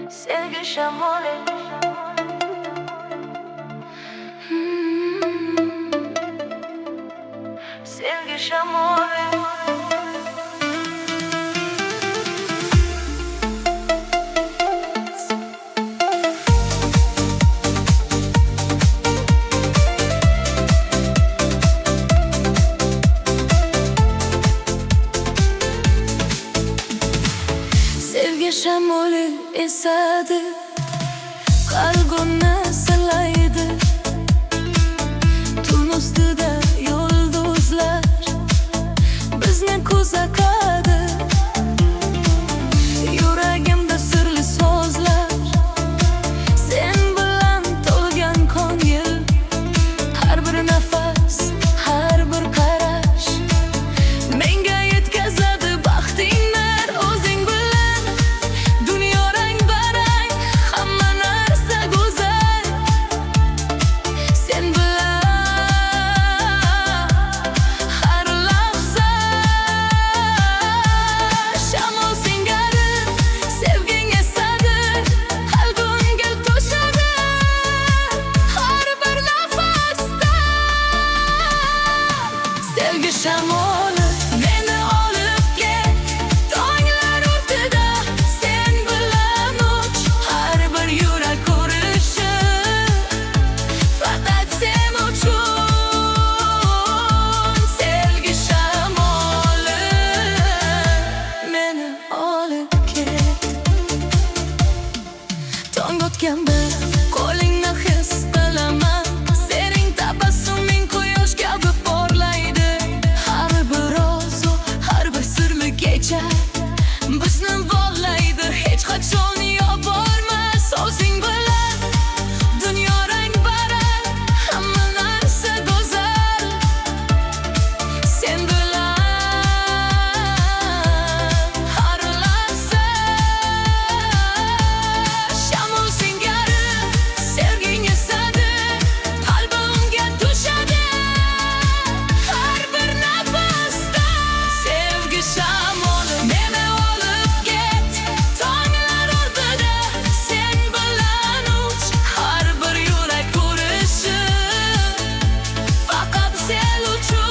Sevgi shamoli. Sevgi shamoli. Sevgi shamoli esadi, qalbimni silaydi. Tun ustida yulduzlar bizni kuzatadi. Yuragimda sirli so'zlar, sen bilan to'lgan ko'ngil. Har bir nafas, har bir qarash menga yetkazadi baxtingni. O'zing bilan dunyo rang-barang, hamma narsa go'zal. Sen bilan har lahza shamol singari, sevging esadi, qalbimga to'shadi. Har bir nafasda sevgi shamoli meni olib ket. Tonglar o'rtida sen bilan uch, har bir yurak urishi faqat sen uchun. Sevgi shamoli meni olib ket. Tong o'tganda qo'lingni his qilaman, sening tabassuming quyosh kabi porlaydi. Har bir orzu, har bir sirli kecha bizni bog'laydi. Hech qachon yo'qolmas o'zing bilan dunyo rang-barang, hamma narsa go'zal. Sen bilan har lahza shamol singari, sevging esadi, qalbimga to'shadi. Har bir nafasda sevgi shamoli meni olib ket. Tonglar o'rtida sen bilan uch, har bir yurak urishi faqat sen uchun.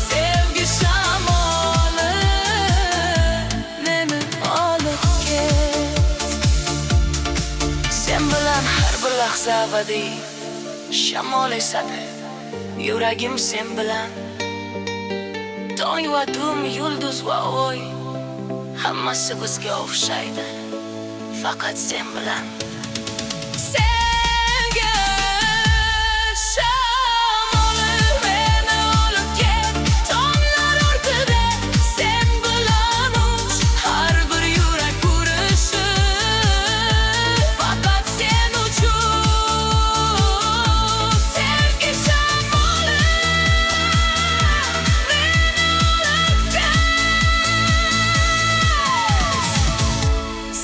Sevgi shamoli meni olib ket. Sen bilan har bir lahza abadiy, shamol esadi, yuragim sen bilan. Tong va tun, yulduz va oy, hammasi bizga o'xshaydi, faqat sen bilan. Sevgi shamoli meni olib ket. Tonglar o'rtida sen bilan uch, har bir yurak urishi faqat sen uchun. Sevgi shamoli meni olib ket.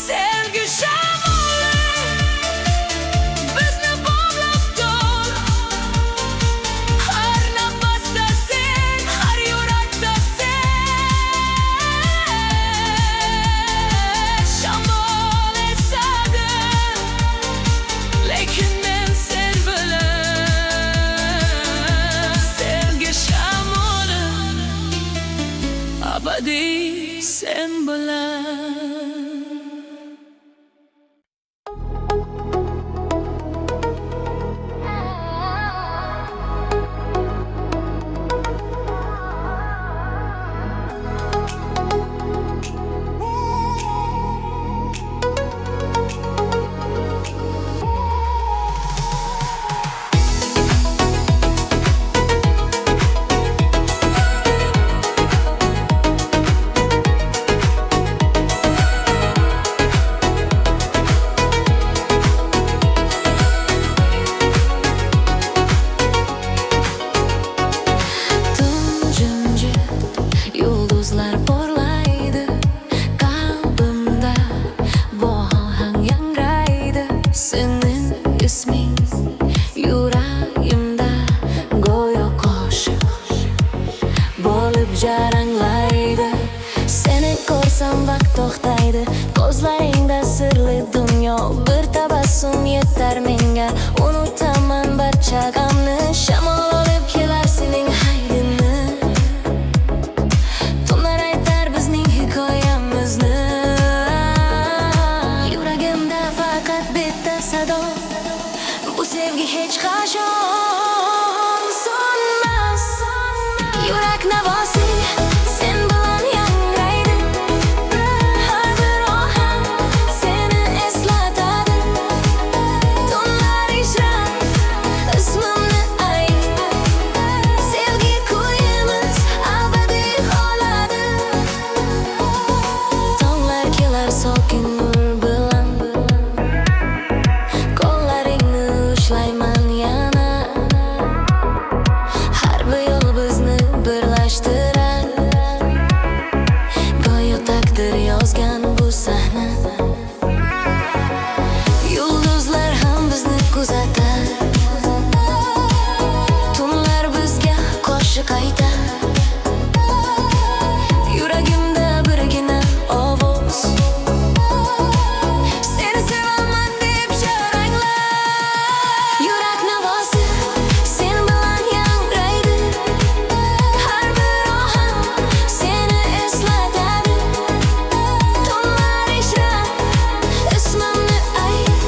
Sevgi shamoli bizni bog'lab tur. Har nafasda sen, har yurakda sen. Shamol esadi, lekin men sen bilan. Sevgi shamoli abadiy sen bilan. jaranglaydi. Seni ko'rsam desam vaqt to'xtaydi. Ko'zlaringda sirli dunyo, bir tabassum yetar menga. Unutaman barcha g'amni, shamol olib kelar sening haydini. Tunlar aytar bizning hikoyamizni. Yuragimda faqat bitta sado, bu sevgi hech qachon so'nmas. Yurak navosi sen bilan yangraydi, har bir ohang seni eslatadi. Tunlar ishra ismimni ayt, sevgi kuyimiz abadiy qoladi. Tonglar kelar sokin nur bilan, qo'llaringni ushlayman yana. Har bir yo'l bizni birlashtirar, go'yo taqdir yozgan bu sahna. Yulduzlar ham bizni kuzatar, tunlar bizga qo'shiq aytar. Yuragimda birgina ovoz, seni sevaman deb sharanglar. Yurak navosi sen bilan yangraydi, har bir ohang seni eslatadi. Tunlar ishra ismimni ayt,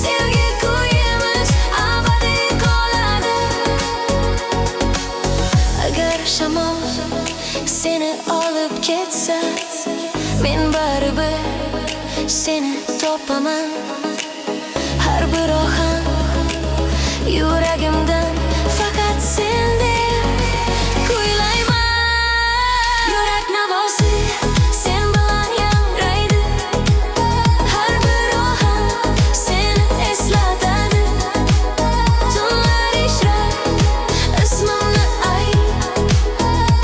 sevgi kuyimiz abadiy qoladi. Agar shamol seni olib ketsa, men baribir seni topaman. Har bir ohang yuragimdan faqat sen deb kuylayman. Yurak navosi sen bilan yangraydi, har bir ohang seni eslatadi. Tunlar ishra ismimni ayt,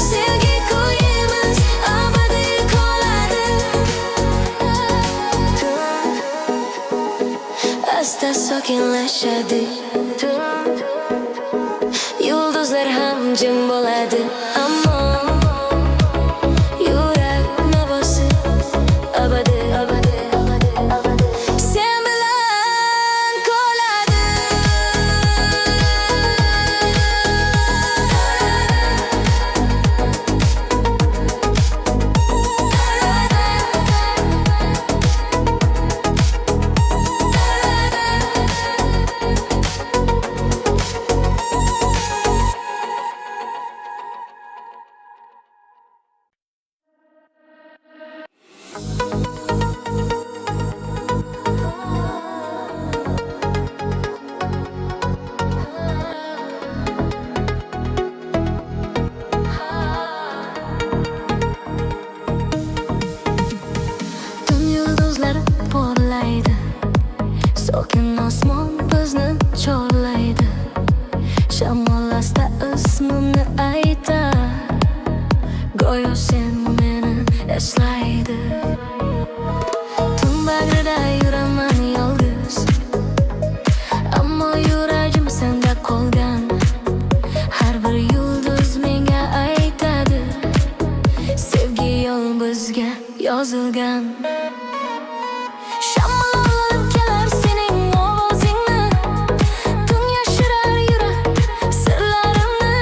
sevgi kuyimiz abadiy qoladi. Asta sokinlashadi, yulduzlar ham jim bo'ladi. Ammo yurak navosi abadiy sen bilan qoladi. Tun yulduzlari porlaydi, sokin osmon bizni chorlaydi. Shamol asta ismimni aytar, go'yo sen meni eslaydi. Tun bagrida yuraman yolg'iz, ammo yuragim senda qolgan. Har bir yulduz menga aytadi, sevgi yo'l bizga yozilgan. Shamol olib kelar sening ovozingni, tun yashirar yurak sirlarimni.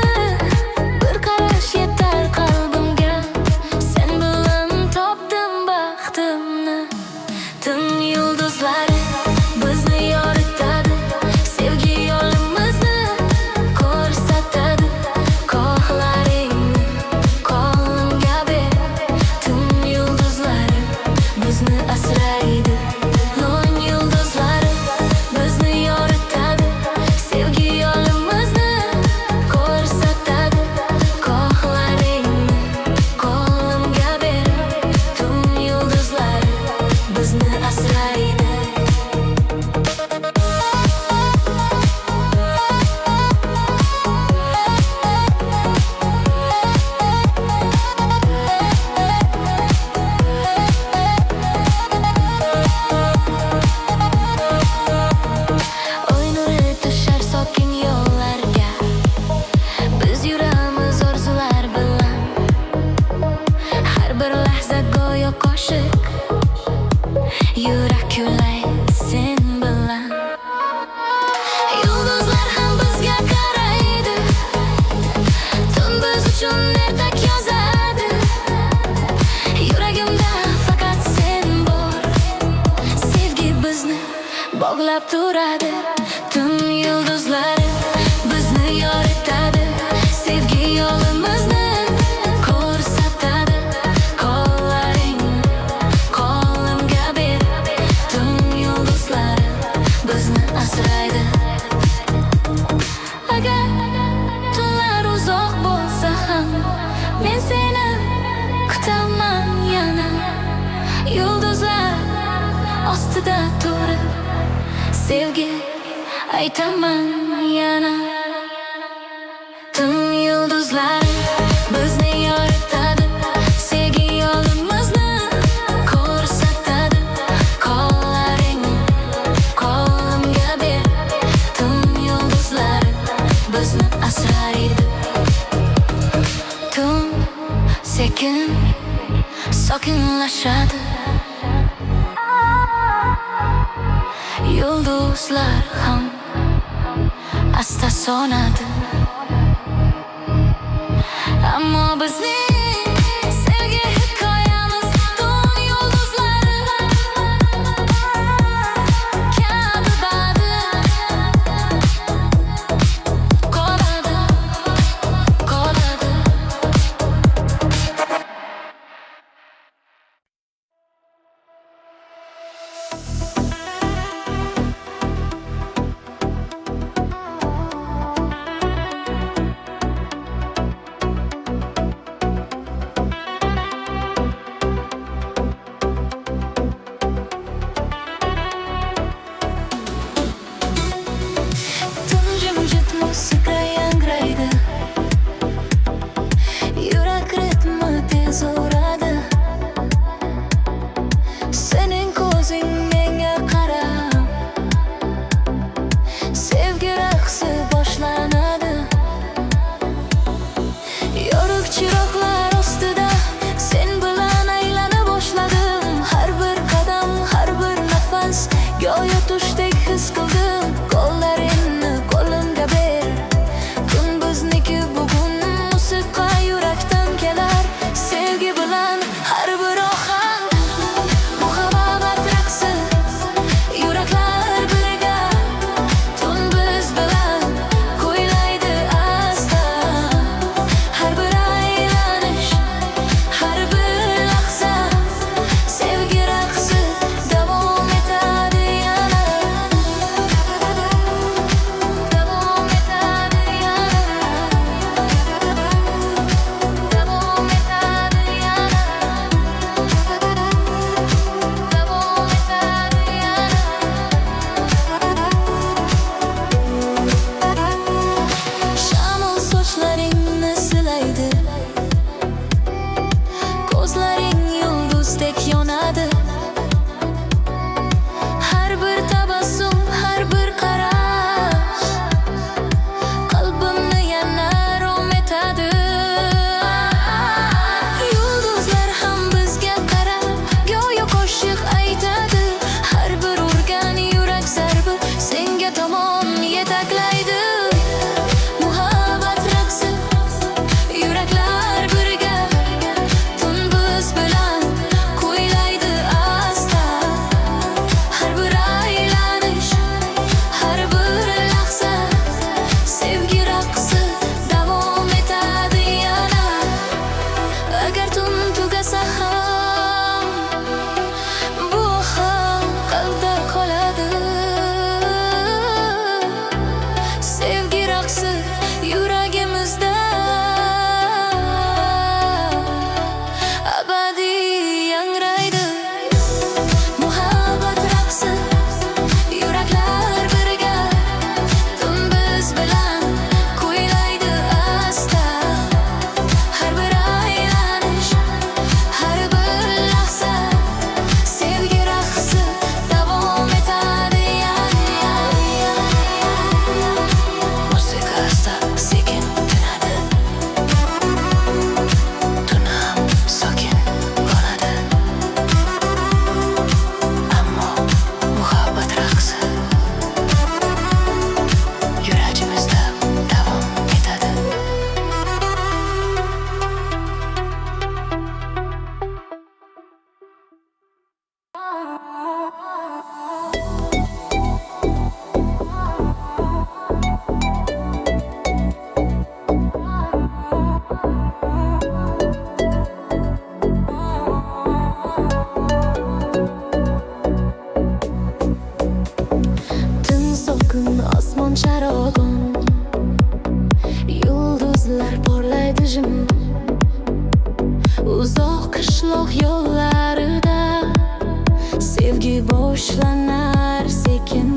Bir qarash yetar qalbimga, sen bilan topdim baxtimni. Tun yulduzlari bizni yoritadi, sevgi yo'limizni ko'rsatadi. Qo'llaringni qo'limga ber, tun yulduzlari bizni uchun ertak yozadi. Yuragimda faqat sen bor. Sevgi bizni bog'lab turadi. Tun yulduzlari bizni yoritadi. Sevgi yo'limizni ko'rsatadi. Qo'llaringni qo'limga ber. Tun yulduzlari bizni asraydi. Agar tunlar uzoq bo'lsa ham, men seni kutaman yana. Yulduzlar ostida turib sevgi aytaman yana. Tun yulduzlari bizni yoritadi. Sevgi yo'limizni ko'rsatadi. Qo'llaringni qo'limga ber. Tun yulduzlari bizni asraydi. Tun sekin sokinlashadi. Yulduzlar ham asta so'nadi. Ammo bizning sevgi hikoyamiz tun yulduzlari kabi badi. Qoladi, qoladi. qishloq yo'llarida sevgi boshlanar sekin.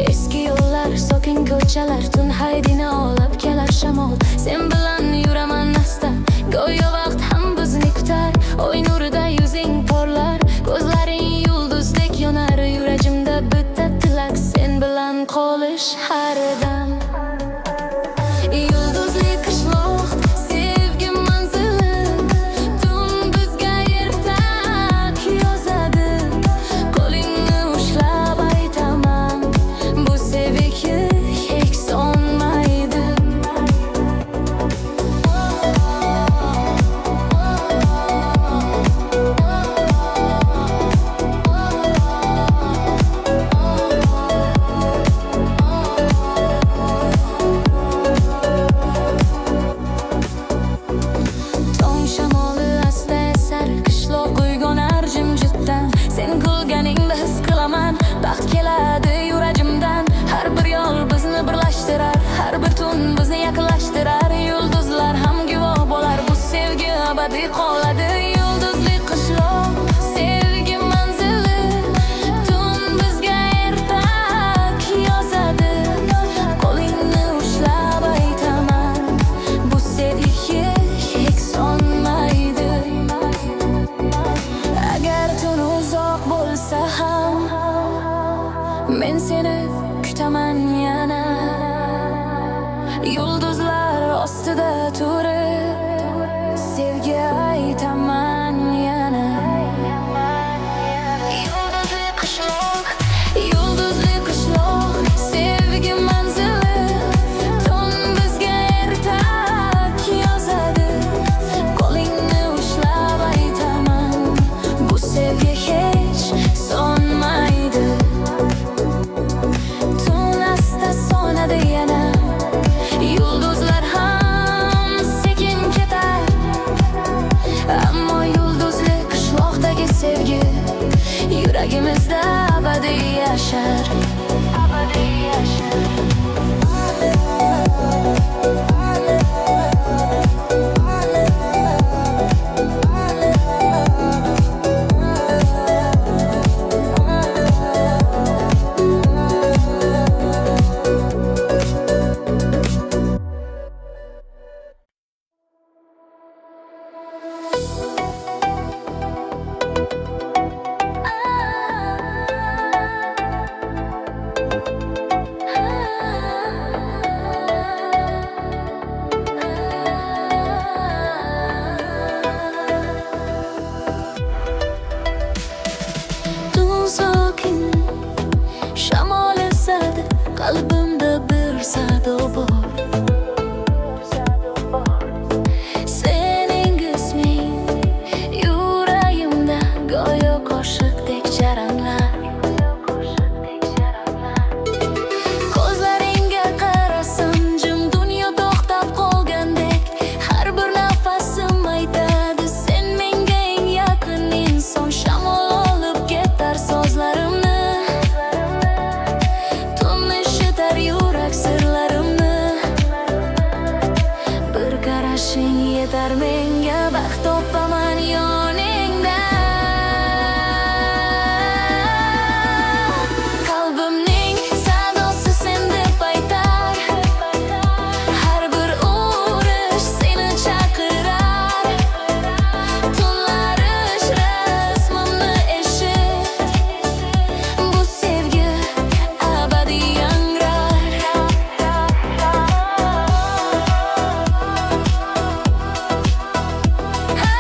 Eski yo'llar, sokin ko'chalar, tun haydini olib kelar shamol. Sen bilan yuraman asta, go'yo vaqt ham bizni kutar. Oy nurida yuzing porlar, ko'zlaring yulduzdek yonar. Yuragimda bitta tilak, sen bilan qolish har dam. Yulduzli qishloq, sevgi manzili, tun bizga ertak yozadi. Qo'lingni ushlab aytaman, bu sevgi hech so'nmaydi. Tong shamoli asta esar, qishloq uyg'onar jimjitdan. Sen kulganingda his qilaman, baxt keladi yuragimdan. Har bir yo'l bizni birlashtirar, har bir tun bizni yaqinlashtirar. Yulduzlar ham guvoh bo'lar, bu sevgi abadiy qoladi. Yulduzli qishloq, sevgi manzili, tun bizga ertak yozadi. Qo'lingni ushlab aytaman, bu sevgi hech so'nmaydi. Agar tun uzoq bo'lsa ham, men seni kutaman yana. Yulduzlar ostida turib, sevgi aytaman yana. Yulduzli qishloq, yulduzli qishloq, sevgi manzili, tun bizga ertak yozadi. Qo'lingni ushlab aytaman, bu sevgi hech so'nmaydi. Tun asta so'nadi yana, yulduzlar ham sekin ketar. Ammo yulduzli qishloqdagi sevgi yuragimizda abadiy yashar. Abadiy yashar. Tun sokin, shamol esadi, qalbimda bir sado bor. Sening isming yuragimda go'yo qo'shiqdek jaranglar. Ko'zlaringga qarasam, jim dunyo to'xtab qolgandek. Har bir nafasim aytadi, sen menga eng yaqin inson. Shamol olib ketar sozlarimni, tun eshitar yurak sirlarimni. Bir qarashing yetar menga, baxt topaman yoningda. Qalbimning sadosi sen deb aytar, har bir urish seni chaqirar. Tunlar rasmimni eshit, bu sevgi abadiy yangrar. Ha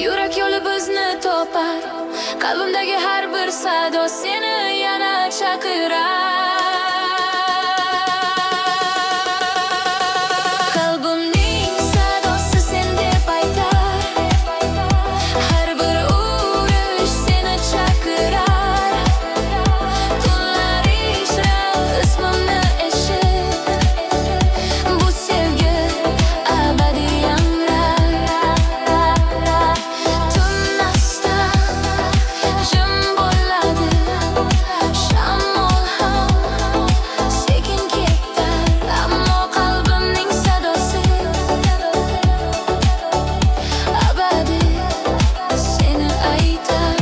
Yurak yo'li bizni topar. Qalbimdagi har bir sado seni yana chaqirar. Qalbimning sadosi sen deb aytar. Har bir urish seni chaqirar. Tunlar ichra ismimni eshit. Bu sevgi abadiy yangrar. Tunmasda jim bo'ladi. Shamol ham sekin ketar. Ammo qalbimning sadosi abadiy seni aytar.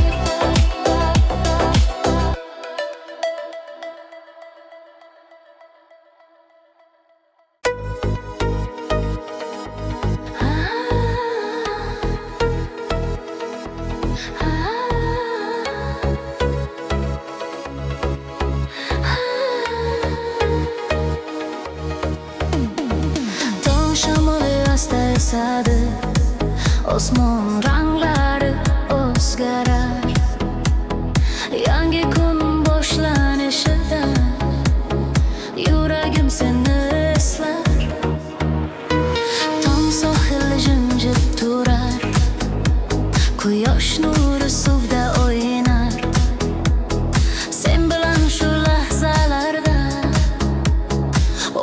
Tong shamoli asta esadi. Osmon ranglari o'zgarar. Yangi kun boshlanishidan yuragim seni eslar. Tong sohili jimjit turar. Quyosh nuri suvda o'yinar. Sen bilan shu lahzalarda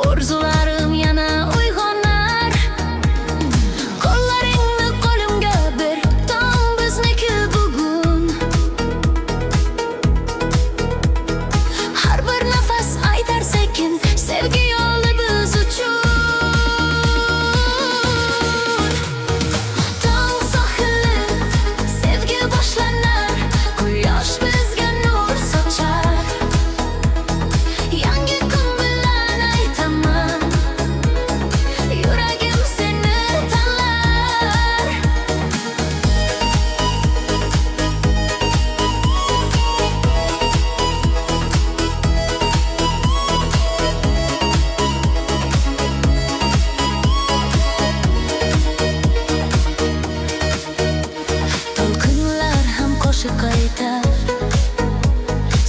orzularim yana uyg'onar. Qo'llaringni qo'limga ber, tong bizniki bugun. Har bir nafas aytar sekin, sevgi yo'li biz uchun. Tong sohili sevgi boshlanar. Quyosh bizga nur sochar. Yangi kun bilan aytaman, yuragim seni tanlar. To'lqinlar ham qo'shiq aytar.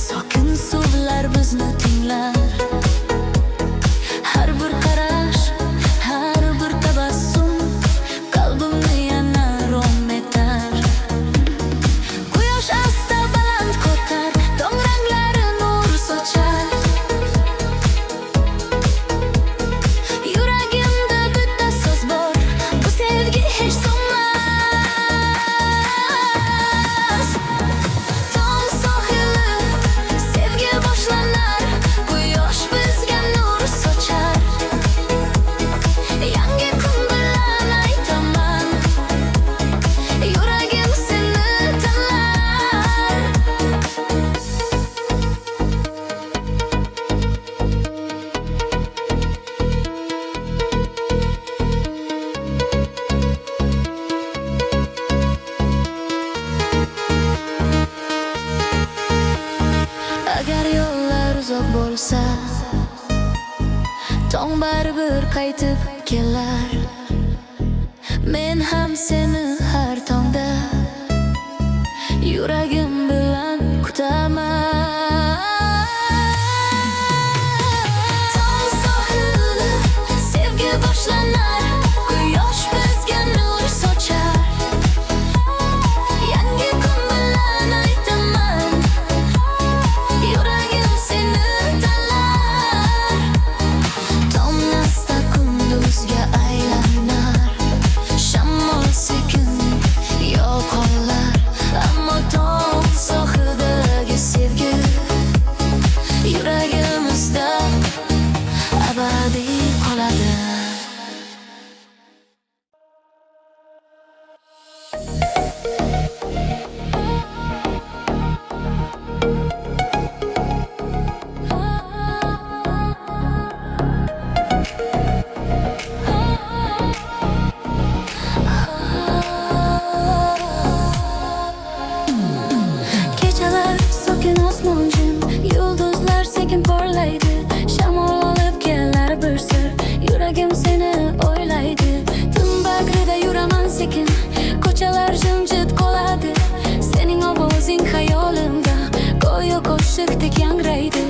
Sokin suvlar bizni tinglar. Har bir qarash, har bir tabassum qalbimni yana rom etar. Quyosh asta baland ko'tar, tong ranglari nur sochar. Yuragimda bitta so'z bor, bu sevgi hech so'nmas. Tong sohili sevgi boshlanar. Quyosh bizga nur sochar. Yangi kun bilan aytaman, yuragim seni tanlar. Agar yo'llar uzoq bo'lsa, tong baribir qaytib kelar. Men ham seni har tongda yuragim bilan kutaman. Tong sohili sevgi boshlanar. Quyosh bizga nur sochar. Yangi kun bilan aytaman, yuragim seni tanlar. Tomnasda kunduzga aylanar. Shamol sekin yo'qolar. Ammo tong sohilidagi sevgi oshiqdek yangraydi.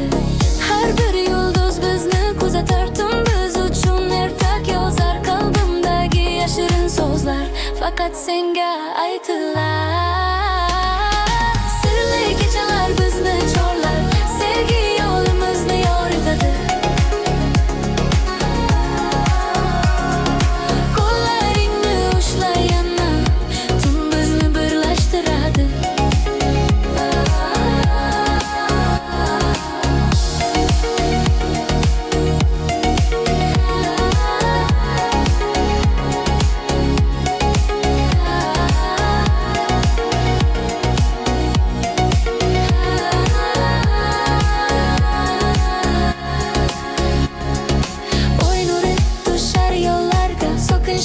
Har bir yulduz bizni kuzatar, tun biz uchun ertak yozar. Qalbimdagi yashirin so'zlar faqat senga aytilar. Sirli kechalar bizni chorlar, sevgi yo'limizni yoritadi. Qo'llaringni ushlay yana, tun bizni birlashtiradi.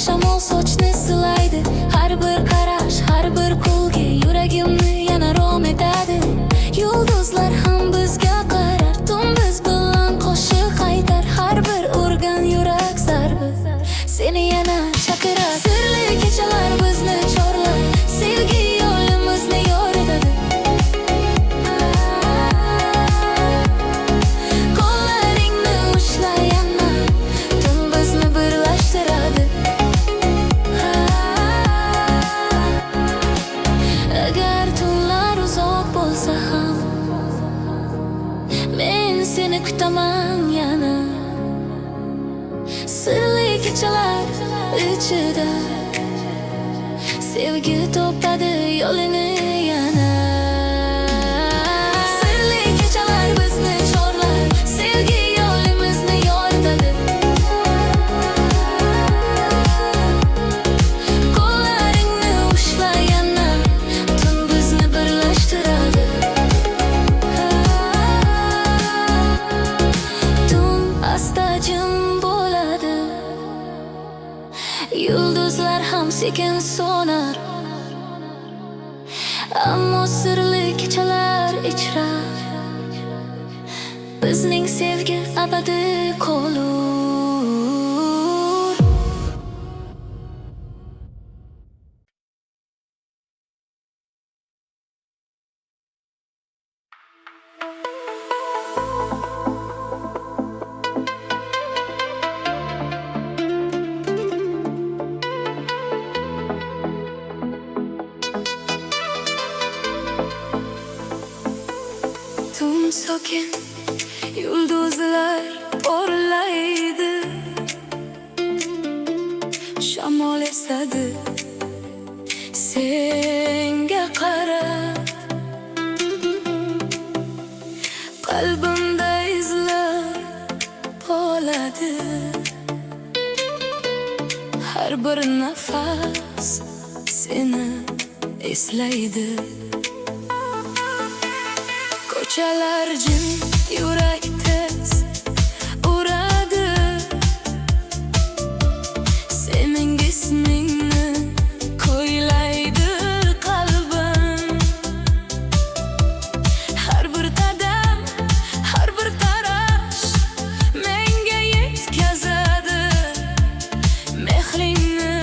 Shamol sochni silaydi, har bir qarash, har bir qo'lga yuragimni yana rom etadi. Yulduzlar ham bizga qarar, tun biz bilan qo'shiq aytar. Har bir urgan yurak zarbi seni yana chaqirar. Sirli kechalar bizni chorlar, sevgi yo'limizni yoritadi. Qo'llaringni ushlay yana, tun bizni birlashtiradi. Agar tunlar uzoq bo'lsa ham, men seni kutaman yana. Sirli kechalar ichida sevgi topadi yo'lini yana. Sirli kechalar bizni chorlar, sevgi yo'limizni yoritadi. Qo'llaringni ushlay yana, tun bizni birlashtiradi. Tun asta jim bo'ladi, yulduzlar ham sekin so'nar. Ammo sirli kechalar ichra bizning sevgi abadiy qolur. Tun sokin, yulduzlar porlaydi, shamol esadi senga qarab. Qalbimda izlar qoladi, har bir nafas seni eslaydi. Ko'chalar jim, yurak tez uradi, sening ismingni ko'ylaydi qalbim. Har bir qadam, har bir qarash menga yetkazadi mehringni.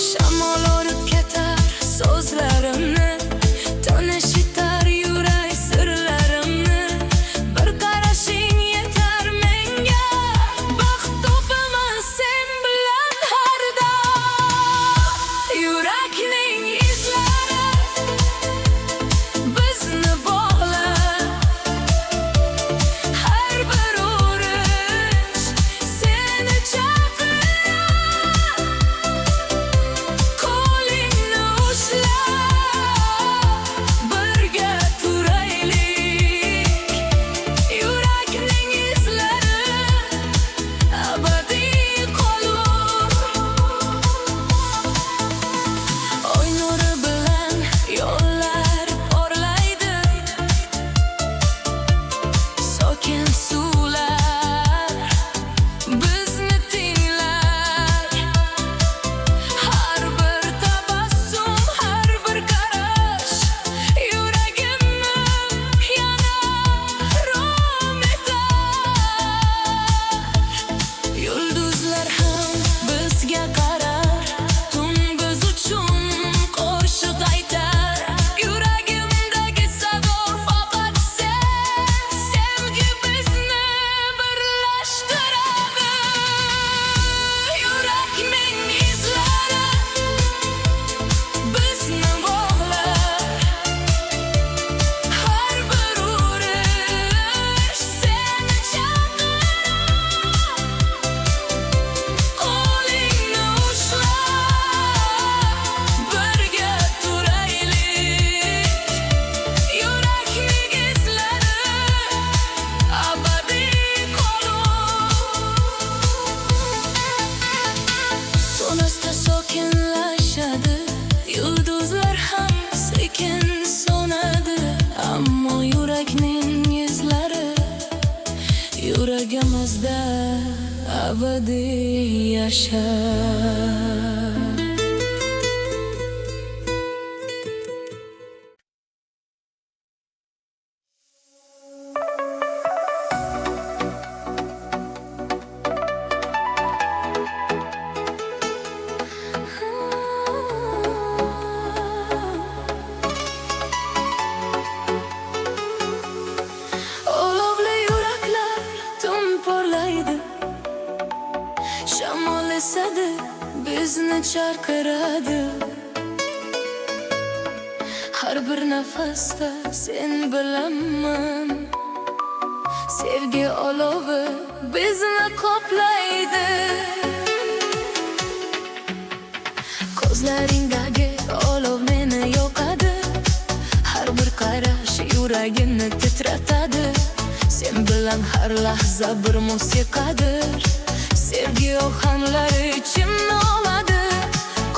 Shamol olib ketar so'zlarimni, tun eshitar yurak Yuragimizda abadiy yashar. Olovli yuraklar tun porlaydi, shamol esadi, bizni charqiradi. Har bir nafasda sen bilaman, sevgi olovi bizni qoplaydi. Ko'zlaringdagi olov meni yoqadi, har bir qarash yuragimni titratadi. Sen bilan har lahza bir musiqadir, sevgi ohanglari ichimni oladi.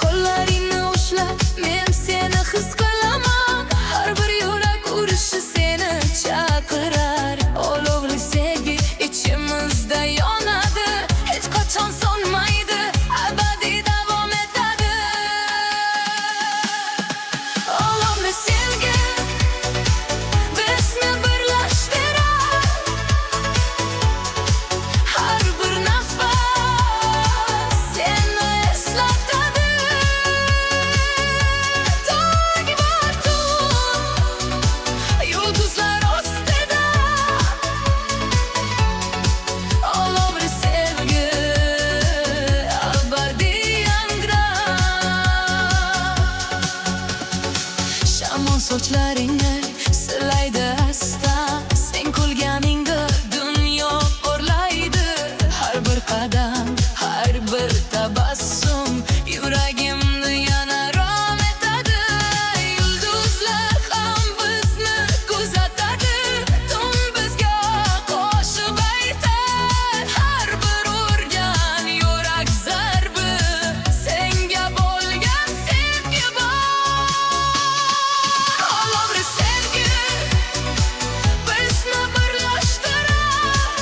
Qo'llaringni ushlab men seni his qilaman, har bir yurak urishi seni chaqirar. Olovli sevgi ichimizda yonadi, hech qachon so'nmaydi, abadiy davom etadi. Olovli sevgi bizni birlashtirar, har bir nafas seni eslatadi. Tong va tun, yulduzlar ostida, olovli sevgi abadiy yangrar. Shamol sochlaringni silaydi asta, sen kulganingda dunyo o'rlaydi. Har bir qadam, har bir tabassum yuragimni yana rom etadi. Yulduzlar ham bizni kuzatadi, tun bizga qo'shiq aytar. Har bir urgan yurak zarbi senga bo'lgan sevgi bor. Olovli sevgi bizni birlashtirar,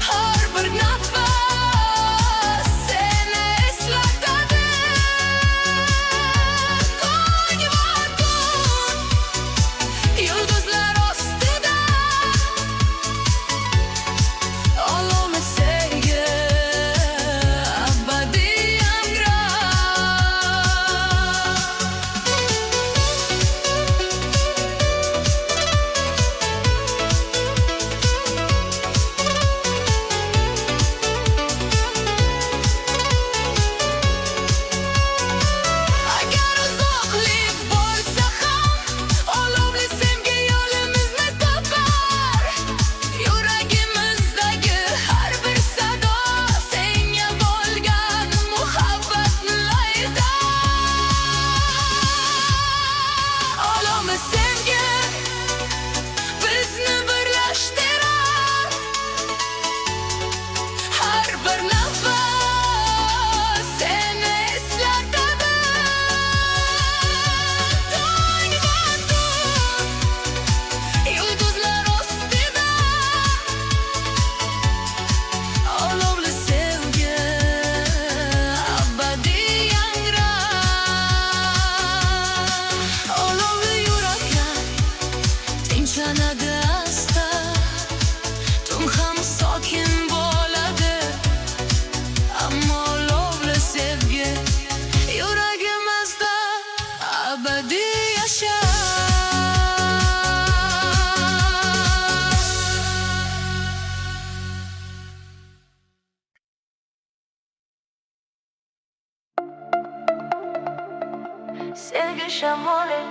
har bir nafas seni eslatadi. Tong va tun, yulduzlar ostida, olovli sevgi abadiy Agar uzoqlik bo'lsa ham, olovli sevgi yo'limizni topar. Yuragimizdagi har bir sado senga bo'lgan muhabbatni aytar. Olovli sevgi bizni birlashtirar, har bir nafas seni eslatadi. Tong va tun, yulduzlar ostida, olovli sevgi abadiy yangrar. Olovli yuraklar tinchlanadi asta, tun ham sokin bo'ladi, ammo olovli sevgi yuragimizda abadiy yashar. Sevgi shamoli,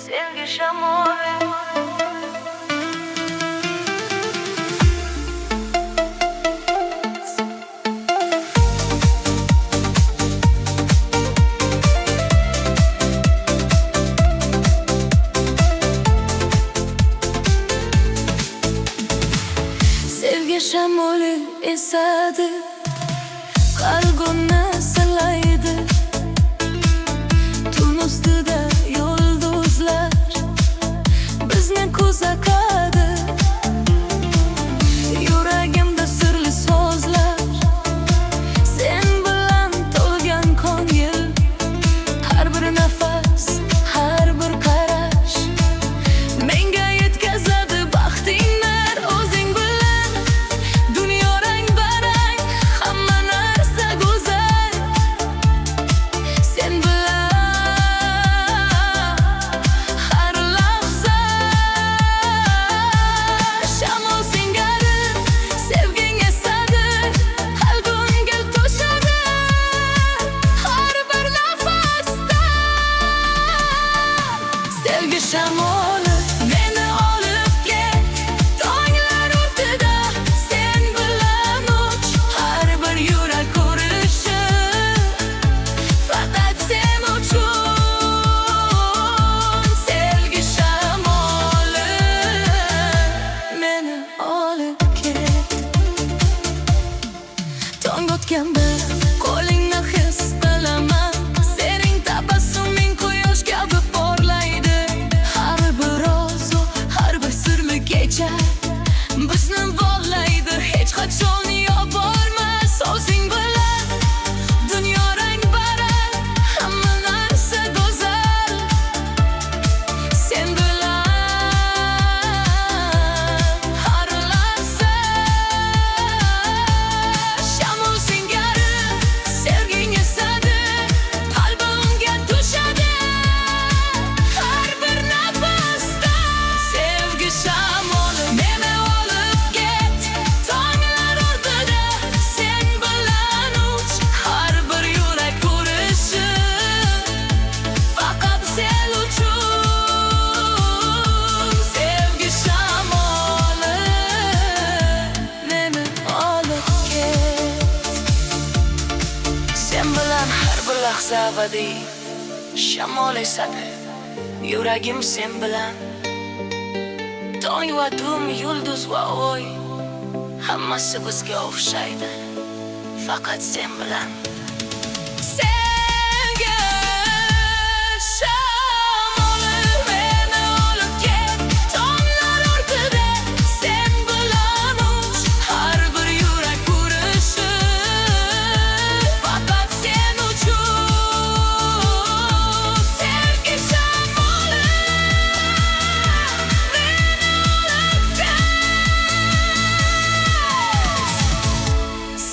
sevgi shamoli. Sevgi shamoli esadi, qalbimni silaydi, tun ustida shamoli meni olib ket. Tonglar o'rtida sen bilan uch, har bir yurak urishi faqat sen uchun. Sevgi shamoli meni olib ket. Tong o'tganda qo'lingni his qilaman, sening tabassuming quyosh kabi porlaydi. Har bir orzu, har bir sirli kecha bizni bog'laydi. Hech qachon yo'qolmas so'zing bilan dunyo rang-barang, hamma narsa go'zal. Sen bilan har lahza shamol singari sevging esadi, qalbimga tushadi har bir nafasda. Sevgi shamoli meni olib ket. Tonglar o'rtida sen bilan uch, har bir yurak urishi faqat sen uchun. Sevgi shamoli meni olib ket. Sen bilan har bir lahza abadiy, shamol esadi yuragim sen bilan. Tong va tun, yulduz va oy, hammasi bizga o'xshaydi faqat sen bilan. Sevgi shamoli meni olib ket. Tonglar o'rtida sen bilan uch, har bir yurak urishi faqat sen uchun. Sevgi shamoli meni olib ket.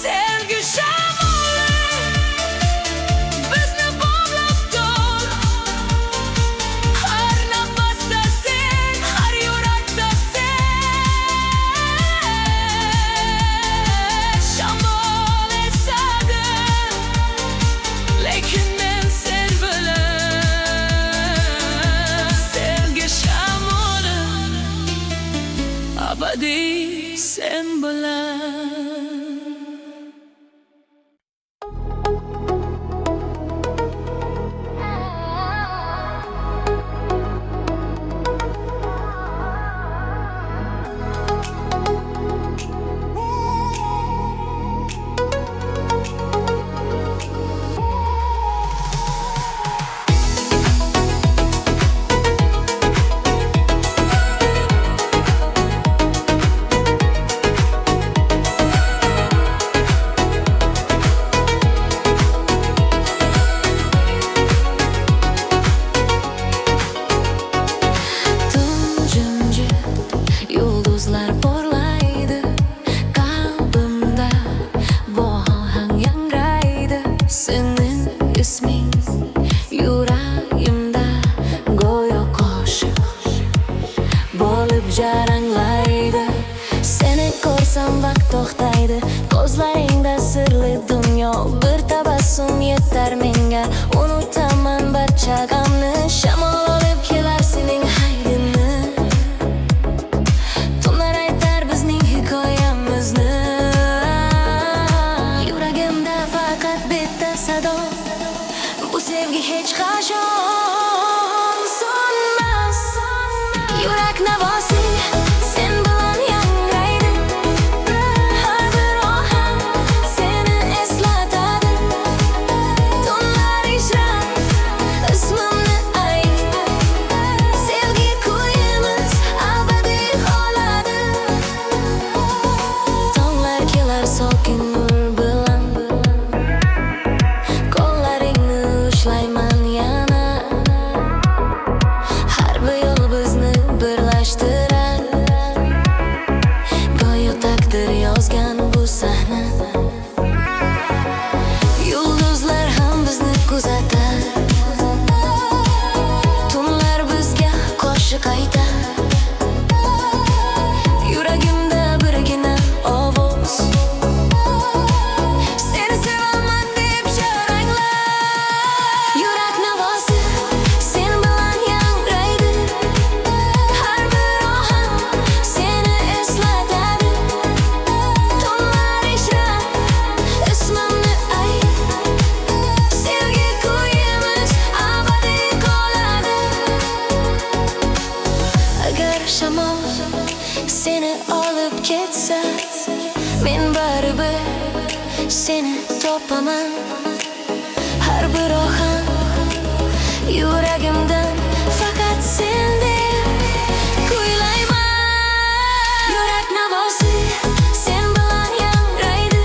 Sevgi shamoli bizni bog'lab tur. Har nafasda sen, har yurakda sen. Shamol esadi, lekin men sen bilan. Sevgi shamoli abadiy sen bilan. Tun jimjit, yulduzlar porlaydi, qalbimda bu ohang yangraydi. Sening isming yuragimda go'yo qo'shiq bo'lib jaranglaydi. Seni ko'rsam vaqt to'xtaydi, ko'zlaringda sirli dunyo. Bir tabassum yetar menga, unutaman barcha g'amni. Shamol olib kelar sening haydini, tunlar aytar bizning hikoyamizni. Yuragimda faqat bitta sado, bu sevgi hech qachon so'nmas. Yurak navosi sen bilan yangraydi, har bir ohang seni eslatadi. Tunlar ishrar ismimni ayt, sevgi kuyimiz abadiy qoladi. Tonglar kelar sokin nur bilan, qo'llaringni ushlayman yana. seni topaman. Har bir ohang yuragimdan faqat sen deb kuylayman. Yurak navosi sen bilan yangraydi.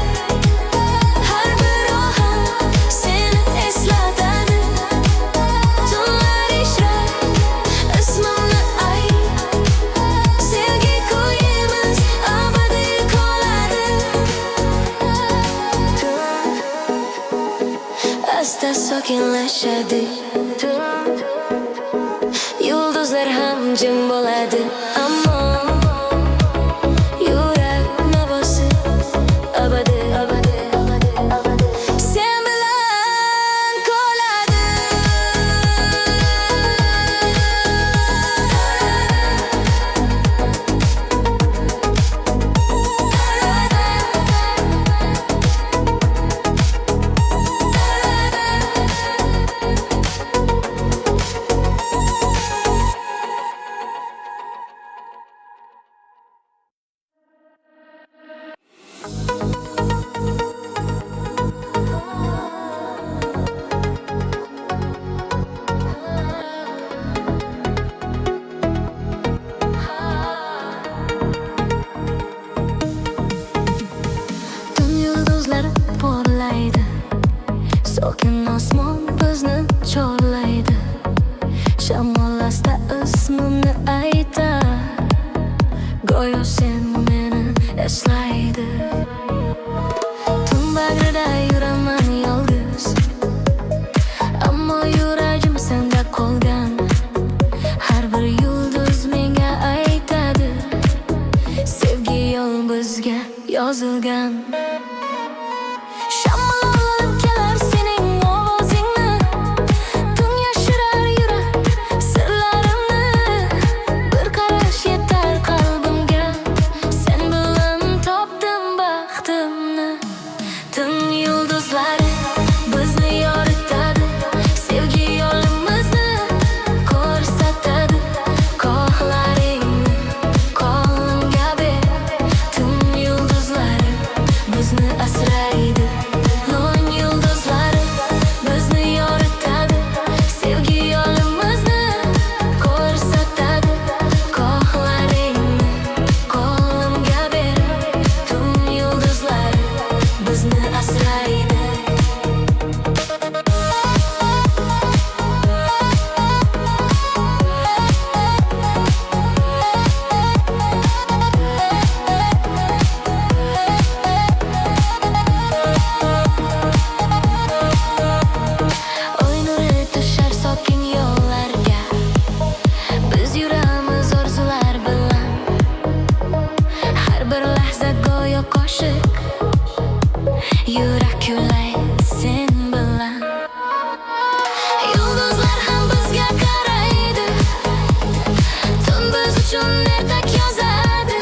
Har bir ohang seni eslatadi. Tunlar ishrar ismimni ayt. Sevgi kuyimiz abadiy qoladi. Asta sokinlashadi. Yulduzlar ham jim bo'ladi. Ammo yurak navosi abadiy sen bilan qoladi. Tun yulduzlari porlaydi. Sokin osmon bizni chorlaydi. Shamol asta ismimni aytar. Go'yo sen meni eslaydi. Tun bagrida yuraman yolg'iz. Ammo yuragim senda qolgan. Har bir yulduz menga aytadi. Sevgi yo'l bizga yozilgan. Shamol olib kelar sening ovozingni. Tun yashirar yurak sirlarimni. Bir qarash yetar qalbimga. Sen bilan topdim baxtimni. Tun yulduzlari bizni yoritadi. Sevgi yo'limizni ko'rsatadi. Qo'llaringni qo'limga ber. Tun yulduzlari bizni asraydi. Tun yulduzlari bizni yoritadi. Sevgi yo'limizni ko'rsatadi. Qo'llaringni qo'limga ber. Tun yulduzlari bizni asraydi. Oy nuri tushar sokin yo'llarga. Biz yuramiz orzular bilan. Har bir lahza go'yo qo'shiq. Yurak kuylaydi sen bilan. Yulduzlar ham bizga qaraydi. Tun biz uchun ertak yozadi.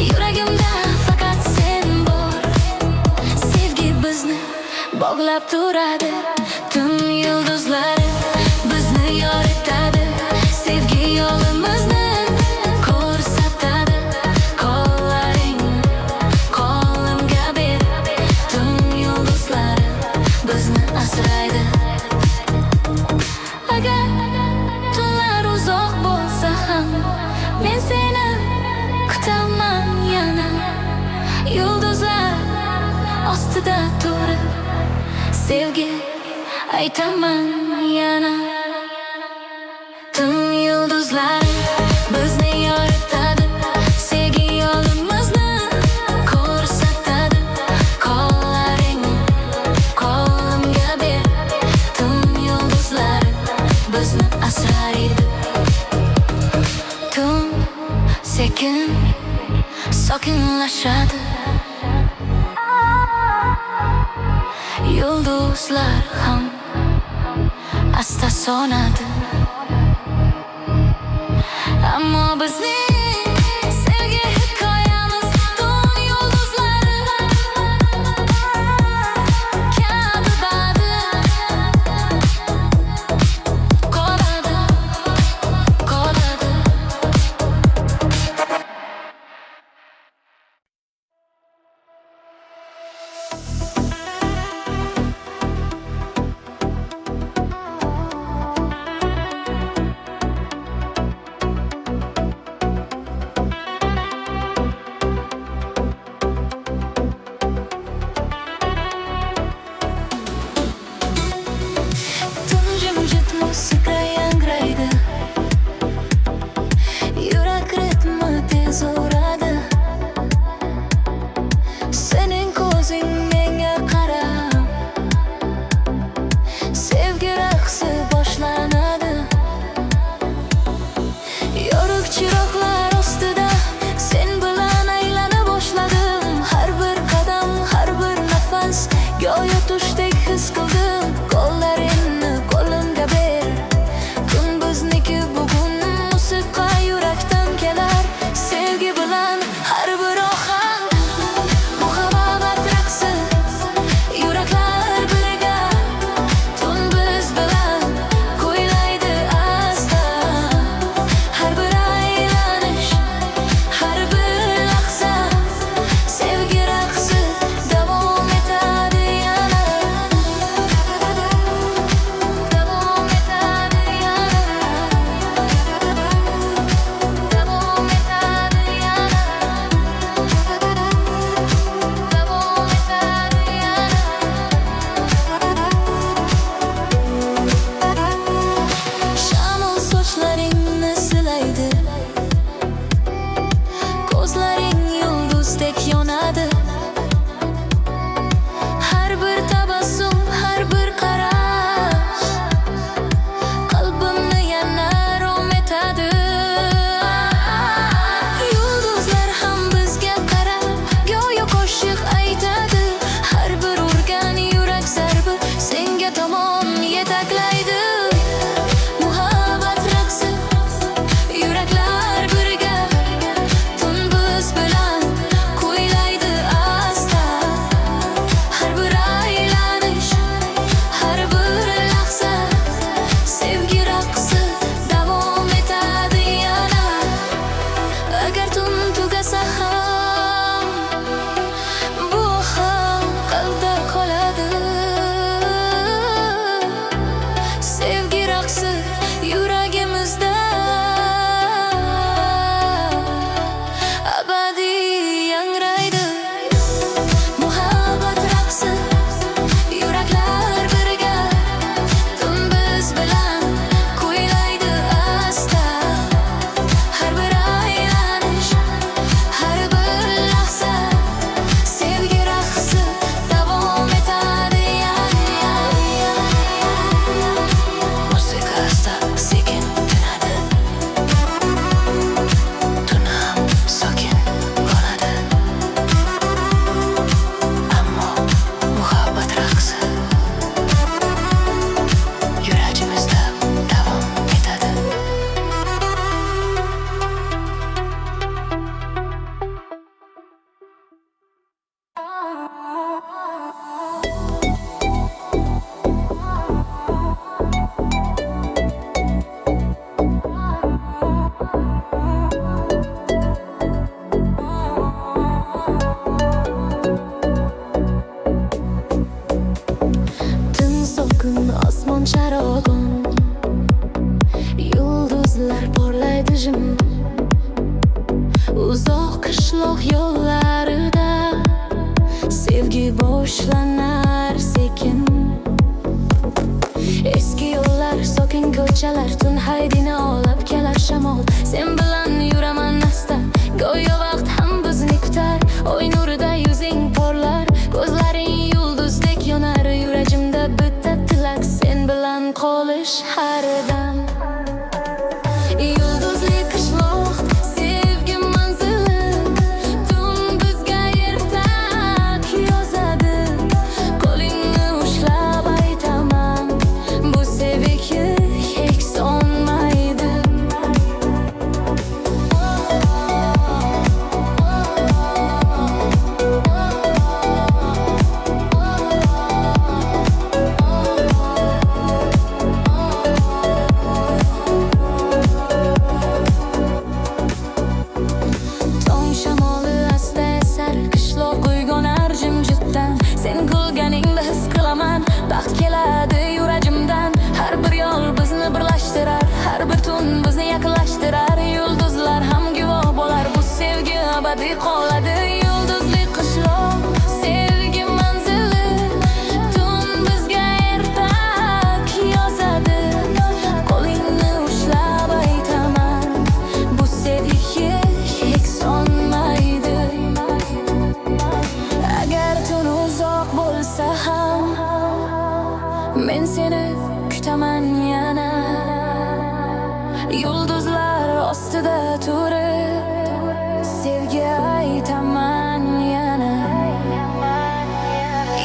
Yuragimda faqat sen bor. Sevgi bizni bog'lab turadi. Tun yulduzlari bizni yoritadi. Sevgi yo'limizni ko'rsatadi. Qo'llaringni qo'limga ber. Tun yulduzlari bizni asraydi. Agar tunlar uzoq bo'lsa ham men seni kutaman yana. Yulduzlar ostida turib sevgi aytaman yana. Tun yulduzlari bizni yoritadi. Sevgi yo'limizni ko'rsatadi. Qo'llaringni qo'limga ber. Tun yulduzlari bizni asraydi. Tun sekin sokinlashadi. Yulduzlar ham asta so'nadi. Ammo bizning sevgi hikoyamiz tun yulduzlari kabi badi. Qoladi, qoladi. yorgun. Yulduzlar porlaydi jim uzoq qishloq yo'llarida. Sevgi boshlanar sekin. Eski yo'llar, sokin ko'chalar, tun haydini olib kelar shamol. Sen bilan yuraman asta, go'yo vaqt ham bizni kutar. Oy nurida yuzing porlar, ko'zlaring yulduzdek yonar. Yuragimda bitta tilak, sen bilan qolish har dam. Yulduzli qishloq, sevgi manzili, tun bizga ertak yozadi. Qo'lingni ushlab aytaman, bu sevgi hech so'nmaydi. Tong shamoli asta esar, qishloq uyg'onar jimjitdan. Sen kulganingda his qilaman, baxt keladi yuragimdan. Har bir yo'l bizni birlashtirar, har bir tun bizni yaqinlashtirar. Yulduzlar ham guvoh bo'lar, bu sevgi abadiy qoladi. Yulduzli qishloq, sevgi manzili, tun bizga ertak yozadi. Qo'lingni ushlab aytaman, bu sevgi hech so'nmaydi. Agar tun uzoq bo'lsa ham, men seni kutaman yana. Yulduzlar ostida turib, sevgi aytaman yana.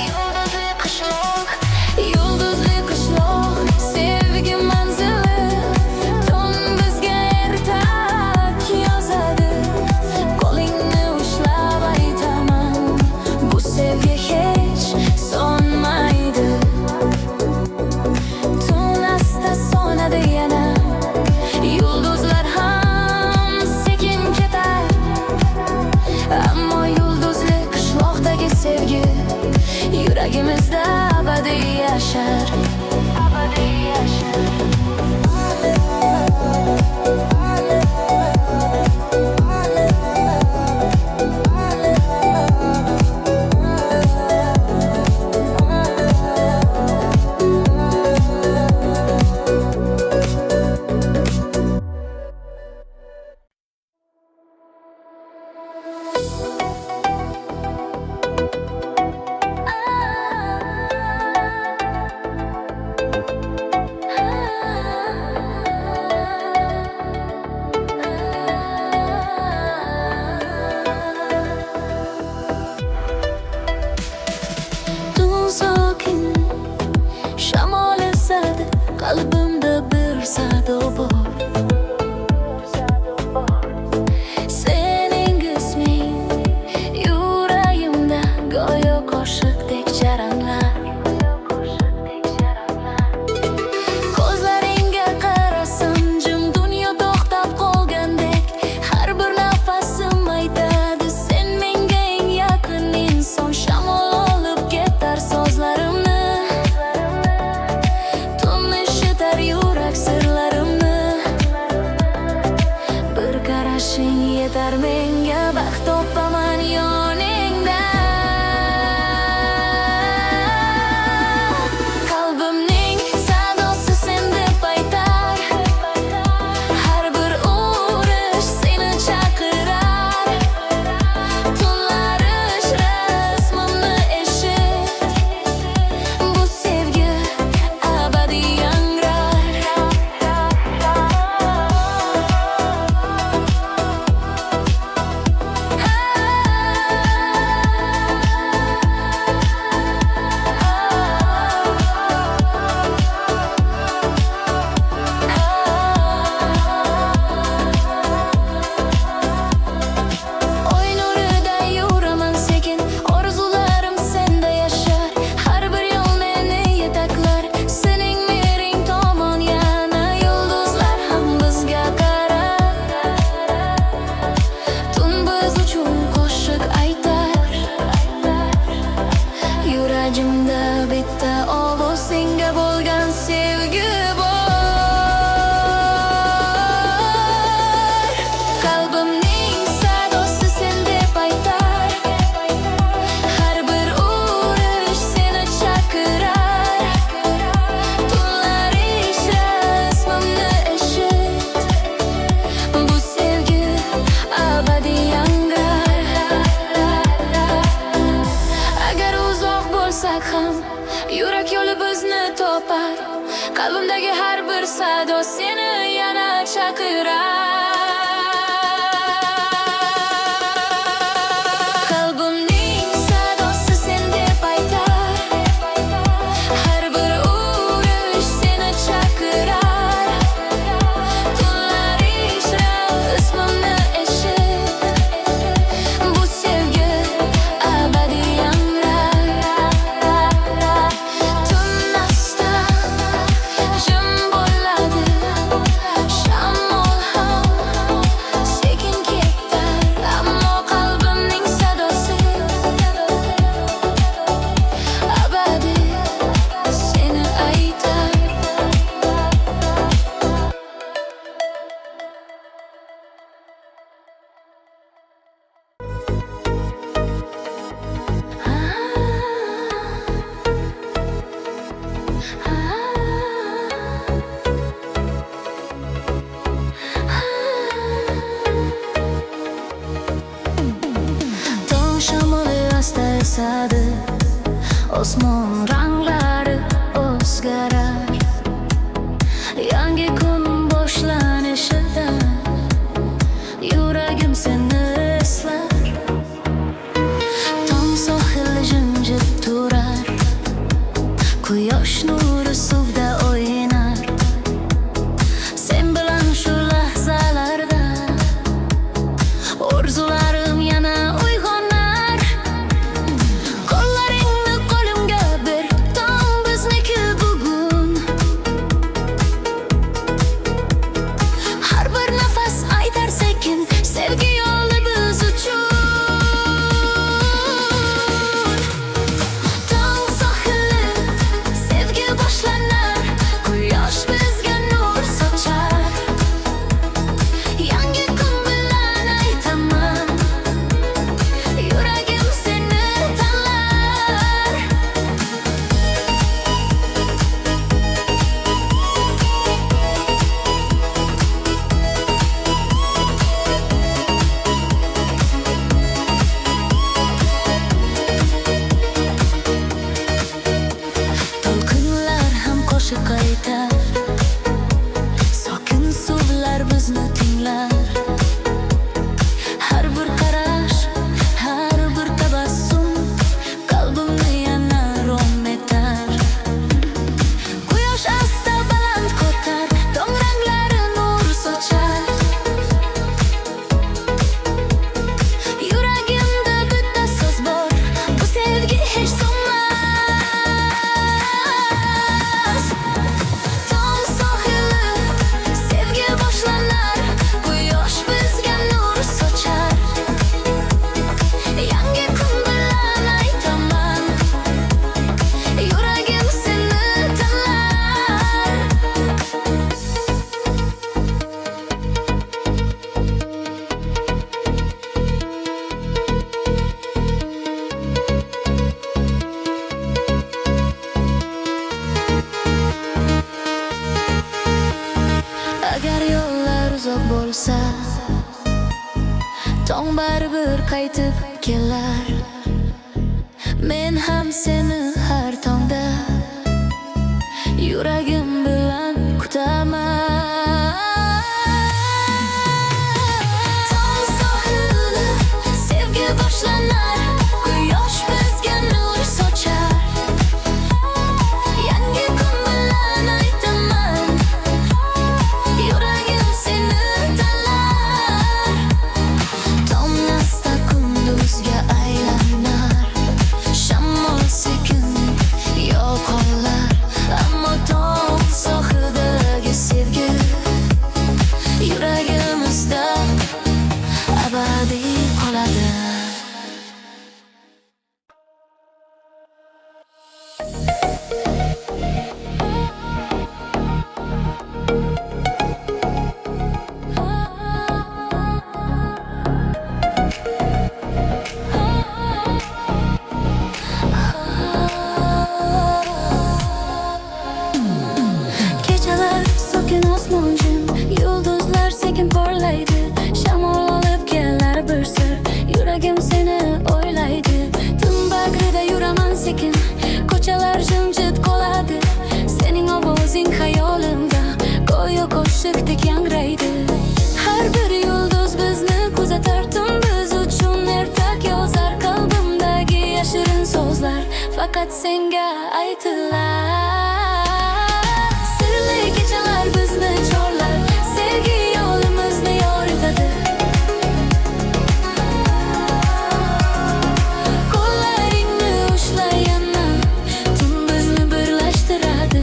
Yulduzli qishloq, yulduzli qishloq, sevgi manzili, tun bizga ertak yozadi. Qo'lingni ushlab aytaman, bu sevgi hech so'nmaydi. Tun asta so'nadi yana, yulduzlar ham sekin ketar, ammo Qalbimdagi har bir sado seni yana chaqirar. Qalbimning sadosi sen deb aytar, har bir urish seni chaqirar. Tunlar ichra ismimni eshit, bu sevgi abadiy yangrar. Tunmasdan jim bo'ladi, shamol ham sekin ketar, ammo qalbimning sadosi abadiy seni aytar. Tong shamoli asta esadi, osmon ranglari o'zgarar. Yangi kun boshlanishidan yuragim seni eslar. Tong sohili jimjit turar, quyosh nuri suvda o'yinar. Sen bilan shu lahzalarda orzularim yana uyg'onar. Qo'llaringni qo'limga ber, tong bizniki bugun. Har bir nafas aytar sekin, sevgi yo'li biz uchun. Tong sohili sevgi boshlanar, quyosh bizga nur sochar. Yangi kun bilan aytaman, yuragim seni tanlar. To'lqinlar ham qo'shiq aytar, sokin suvlar bizni tinglar. Har bir qarash, har bir tabassum qalbimni yana rom etar. Quyosh asta baland ko'tar, tong ranglari nur sochar. Yuragimda bitta so'z bor, bu sevgi hech so'nmas. Tong sohili sevgi boshlanar, quyosh bizga nur sochar. Yangi kun bilan aytaman, yuragim seni tanlar. Agar yo'llar uzoq bo'lsa, tong baribir qaytib kelar. Men ham seni har tongda yuragim bilan kutaman. Tong sohili sevgi boshlanar, quyosh bizga nur sochar. Yangi kun bilan aytaman, yuragim seni tanlar. Tomnasda kunduzga aylanar, shamol sekin yo'qolar, ammo tong sohilidagi sevgi o'zing xayolimda go'yo qo'shiqdek yangraydi. Har bir yulduz bizni kuzatar, tun biz uchun ertak yozar. Qalbimdagi yashirin so'zlar faqat senga aytilar. Sirli kechalar bizni chorlar, sevgi yo'limizni yoritadi. Qo'llaringni ushlay yana, tun bizni birlashtiradi.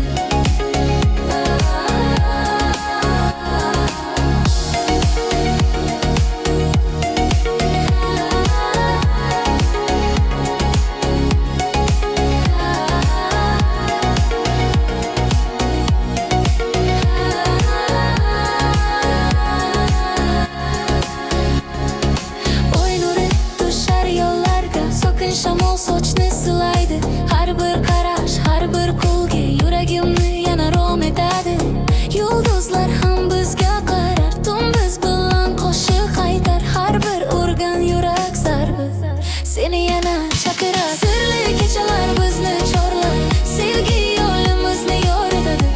Shamol sochni silaydi, har bir qarash, har bir kulgi yuragimni yana rom etadi. Yulduzlar ham bizga qarar, tun biz bilan qo'shiq aytar. Har bir urgan yurak zarbi seni yana chaqirar. Sirli kechalar bizni chorlar, sevgi yo'limizni yoritadi.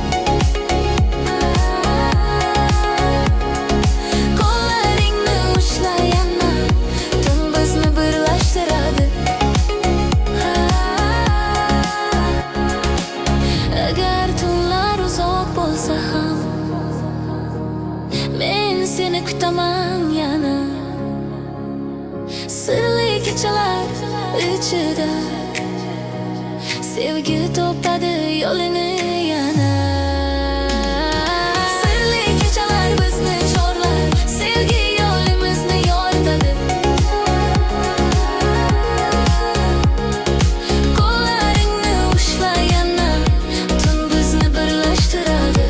Qo'llaringni ushlay yana, tun bizni birlashtiradi. Agar tunlar uzoq bo'lsa ham, men seni kutaman yana. Sirli kechalar ichida sevgi topadi yo'lini yana. Sirli kechalar bizni chorlar, sevgi yo'limizni yoritadi. Qo'llaringni ushlay yana, tun bizni birlashtiradi.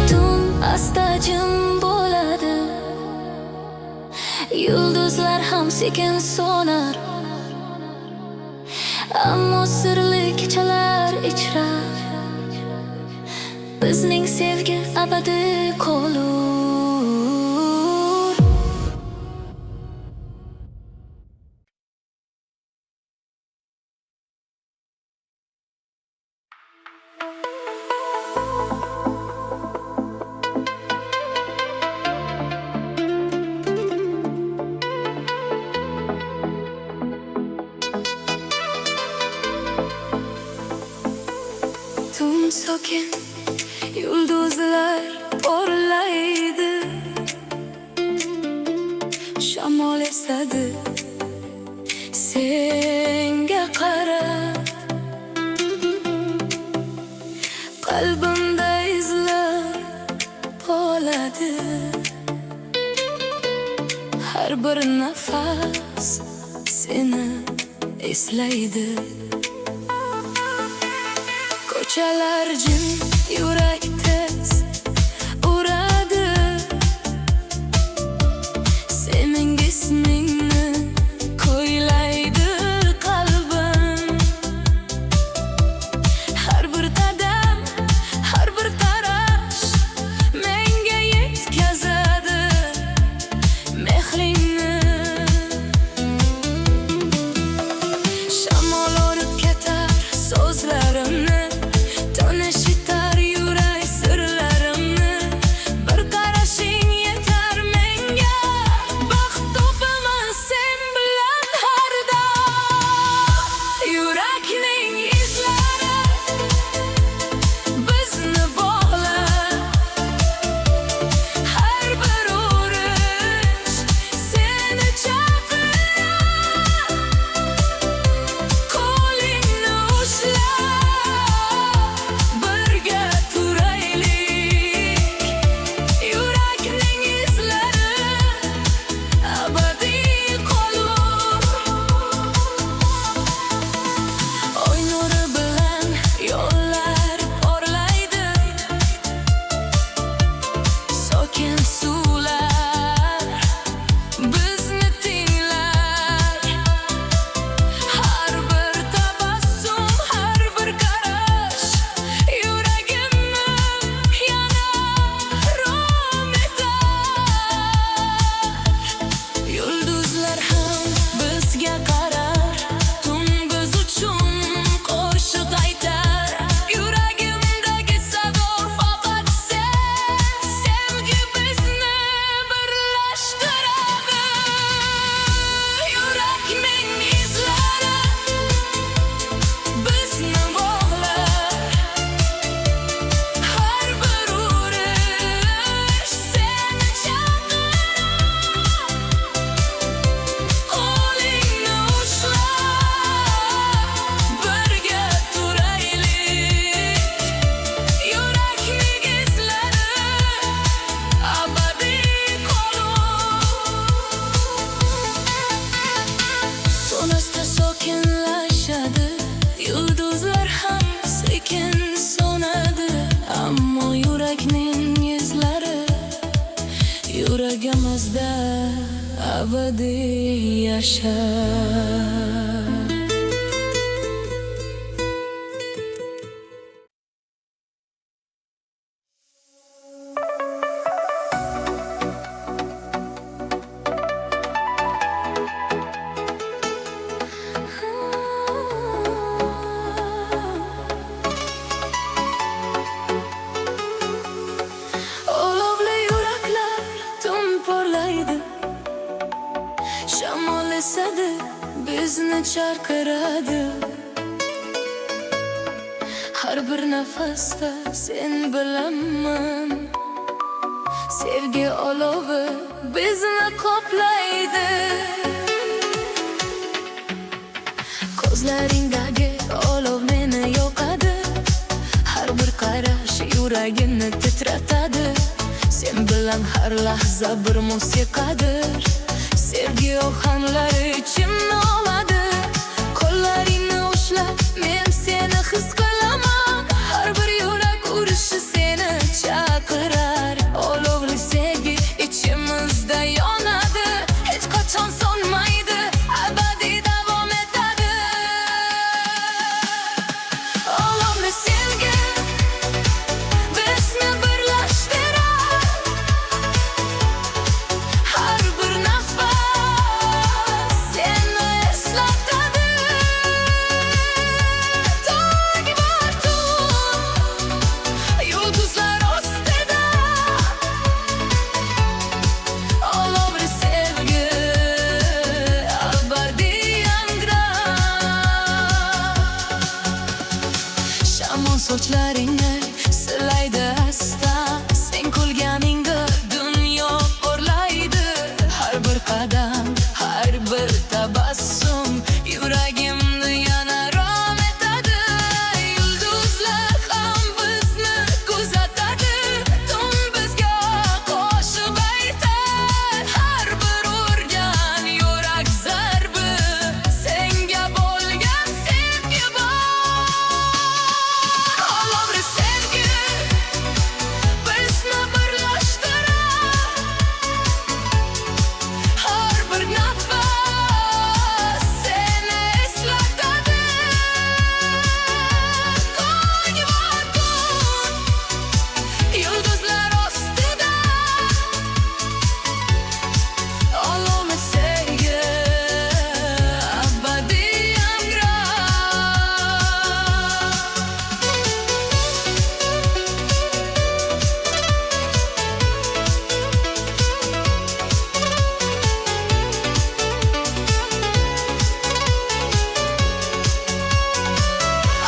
Tun asta jim bo'ladi, yulduzlar ham sekin so'nar. Ammo sirli kechalar ichra bizning sevgi abadiy qolur. Tun sokin, yulduzlar porlaydi, shamol esadi senga qarab. Qalbimda izlar qoladi, har bir nafas seni eslaydi. Ko'chalar jim, yurak tez uradi, sening ismingni ko'ylaydi qalbim. Har bir qadam, har bir qarash menga yetkazadi mehringni. Shamol olib ketar so'zlarimni, tun eshitar yurak içimizde abadi yaşar. Olovli yuraklar tun porlaydi, shamol esadi, bizni chaqiradi. Har bir nafasda sen bilaman, sevgi olovi bizni qoplaydi. Ko'zlaringdagi olov meni yoqadi, har bir qarash yuragimni titratadi. Sen bilan har lahza bir musiqadir, sevgi ohanlari ichimni oladi. Qo'llaringni ushlab men seni his qilaman, har bir yurak urishi seni chaqirar. Olovli sevgi ichimizda yonadi, hech qachon so'nmaydi, abadiy davom etadi. Olovli sevgi bizni birlashtirar, har bir nafas seni eslatadi. Tong va tun, yulduzlar ostida, olovli sevgi abadiy yangrar. Shamol sochlaringni silaydi asta, sen kulganingda dunyo o'rlaydi. Har bir qadam, har bir tabassum yuragimni yana rom etadi. Yulduzlar ham bizni kuzatadi, tun bizga qo'shib aytar. Har bir urgan yurak zarbi senga bo'lgan sevgi bor. Olovli sevgi bizni birlashtirar, har bir nafas seni eslatadi. Tong va tun, yulduzlar ostida, olovli sevgi abadiy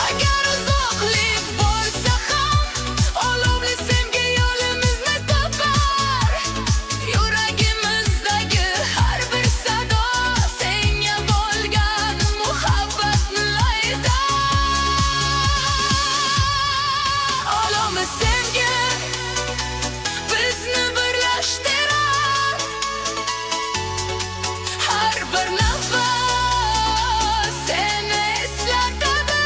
Agar uzoqlik bo'lsa ham, olovli sevgi yo'limizni topar. Yuragimizdagi har bir sado senga bo'lgan muhabbatni aytar. Olovli sevgi bizni birlashtirar, har bir nafas seni eslatadi.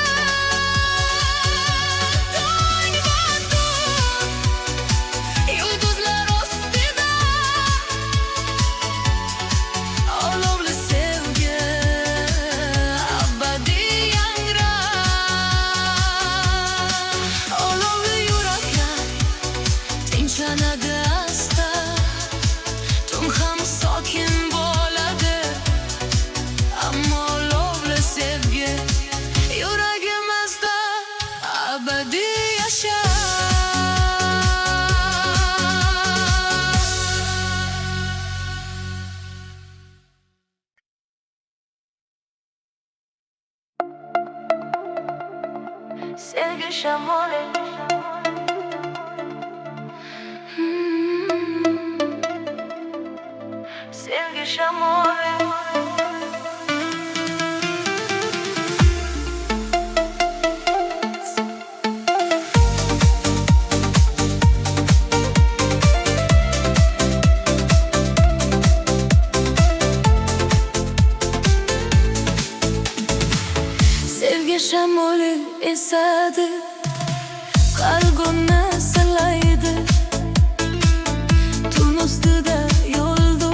Tong va tun, yulduzlar ostida, olovli sevgi abadiy yangrar. Olovli yuraklar tinchlanadi asta, tun ham sokin bo'ladi, ammo olovli sevgi yuragimizda abadiy yashar. Sevgi shamoli, sevgi shamoli. Sevgi shamoli esadi, qalbimni silaydi. Tun ustida yulduz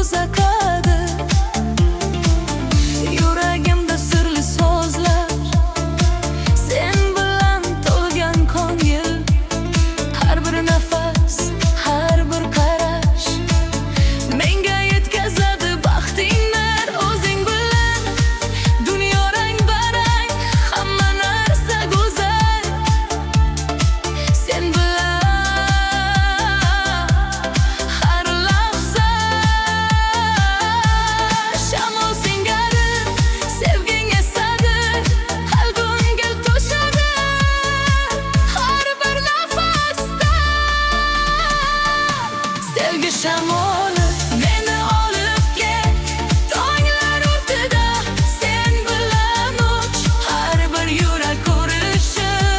yulduz aqadi. Yuragimda sirli so'zlar, sen bilan to'lgan ko'ngil. Har bir nafas, har bir qarash menga yetkazadi baxtingni. O'zing bilan dunyo rang-barang, hamma narsa go'zal. Sen bilan har lahza shamol singari, sevging esadi, qalbimga to'shadi. Har bir nafasda sevgi shamol